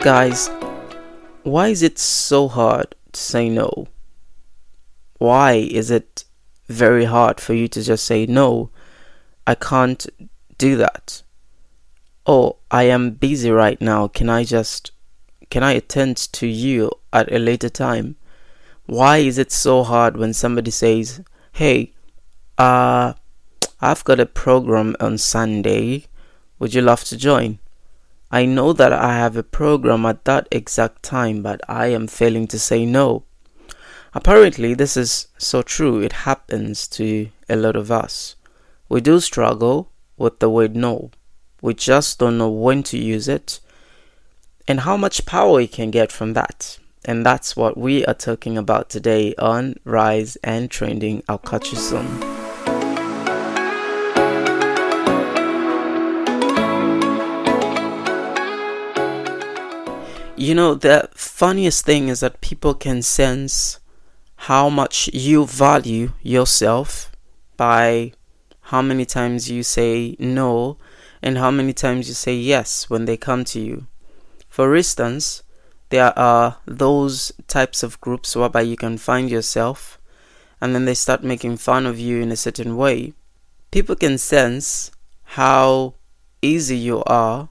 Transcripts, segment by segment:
Guys, why is it so hard to say no? Why is it very hard for you to just say no? I can't do that. Oh, I am busy right now. Can I attend to you at a later time? Why is it so hard when somebody says, "Hey, I've got a program on Sunday. Would you love to join?" I know that I have a program at that exact time, but I am failing to say no. Apparently, this is so true. It happens to a lot of us. We do struggle with the word no. We just don't know when to use it and how much power we can get from that. And that's what we are talking about today on Rise and Trending. I'll catch you soon. You know, the funniest thing is that people can sense how much you value yourself by how many times you say no and how many times you say yes when they come to you. For instance, there are those types of groups whereby you can find yourself and then they start making fun of you in a certain way. People can sense how easy you are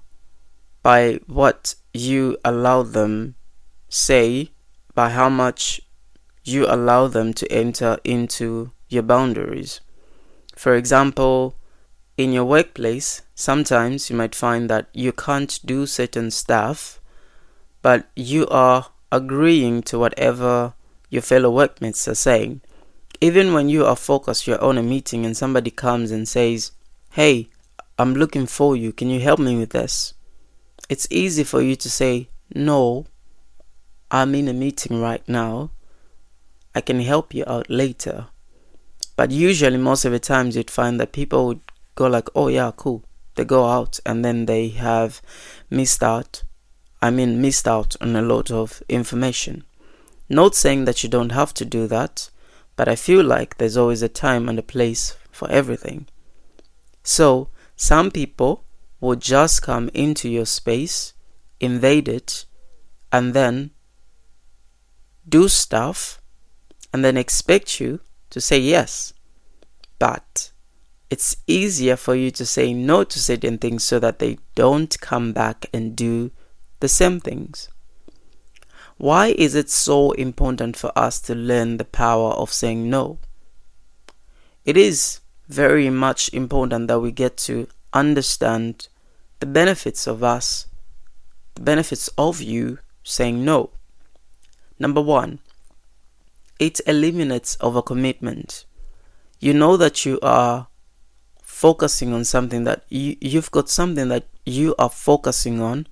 by what you allow them say, by how much you allow them to enter into your boundaries. For example, in your workplace, sometimes you might find that you can't do certain stuff, but you are agreeing to whatever your fellow workmates are saying. Even when you are focused, you're on a meeting and somebody comes and says, "Hey, I'm looking for you. Can you help me with this?" It's easy for you to say, "No, I'm in a meeting right now. I can help you out later." But usually, most of the times, you'd find that people would go like, "Oh yeah, cool." They go out and then they have missed out on a lot of information. Not saying that you don't have to do that, but I feel like there's always a time and a place for everything. So, some people will just come into your space, invade it, and then do stuff, and then expect you to say yes. But it's easier for you to say no to certain things so that they don't come back and do the same things. Why is it so important for us to learn the power of saying no? It is very much important that we get to understand the benefits of you saying no. Number one, it eliminates overcommitment. You know that you are focusing on something that you've got something that you are focusing on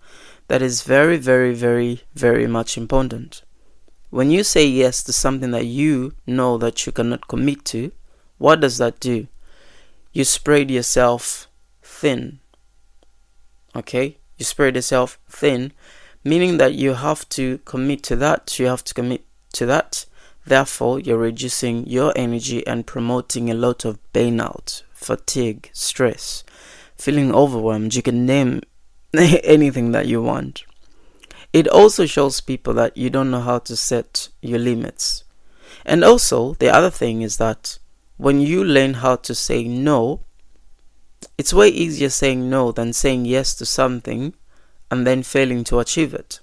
that is very, very, very, very much important. When you say yes to something that you know that you cannot commit to, what does that do? You spread yourself thin. Okay? You spread yourself thin, meaning that you have to commit to that. Therefore, you're reducing your energy and promoting a lot of burnout, fatigue, stress, feeling overwhelmed. You can name anything that you want. It also shows people that you don't know how to set your limits. And also, the other thing is that when you learn how to say no, it's way easier saying no than saying yes to something and then failing to achieve it.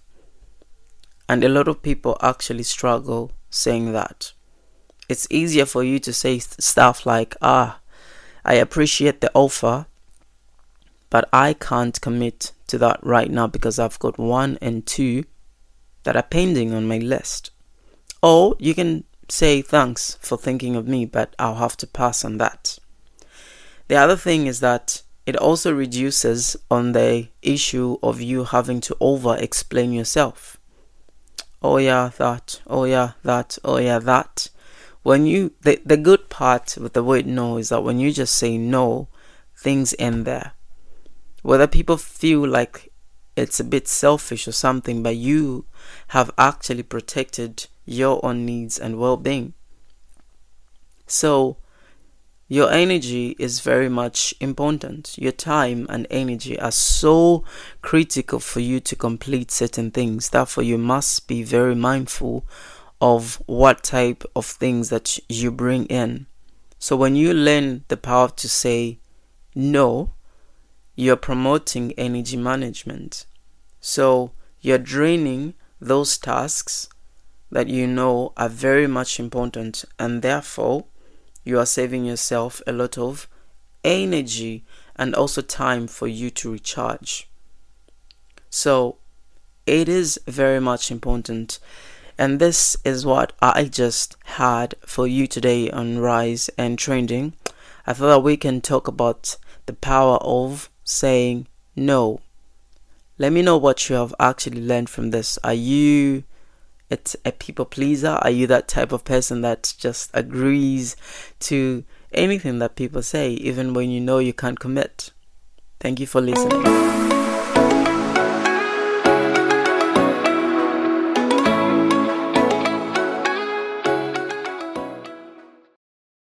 And a lot of people actually struggle saying that. It's easier for you to say stuff like, "I appreciate the offer, but I can't commit to that right now because I've got 1 and 2 that are pending on my list." Or you can say, "Thanks for thinking of me, but I'll have to pass on that." The other thing is that it also reduces on the issue of you having to over-explain yourself. "Oh yeah, that. Oh yeah, that. Oh yeah, that." The good part with the word no is that when you just say no, things end there. Whether people feel like it's a bit selfish or something, but you have actually protected your own needs and well-being. So, Your energy is very much important. Your time and energy are so critical for you to complete certain things. Therefore, you must be very mindful of what type of things that you bring in. So when you learn the power to say no, you're promoting energy management. So you're draining those tasks that you know are very much important, and therefore you are saving yourself a lot of energy and also time for you to recharge. So it is very much important. And this is what I just had for you today on Rise and Trending. I thought that we can talk about the power of saying no. Let me know what you have actually learned from this. Are you a people pleaser? Are you that type of person that just agrees to anything that people say, even when you know you can't commit? Thank you for listening.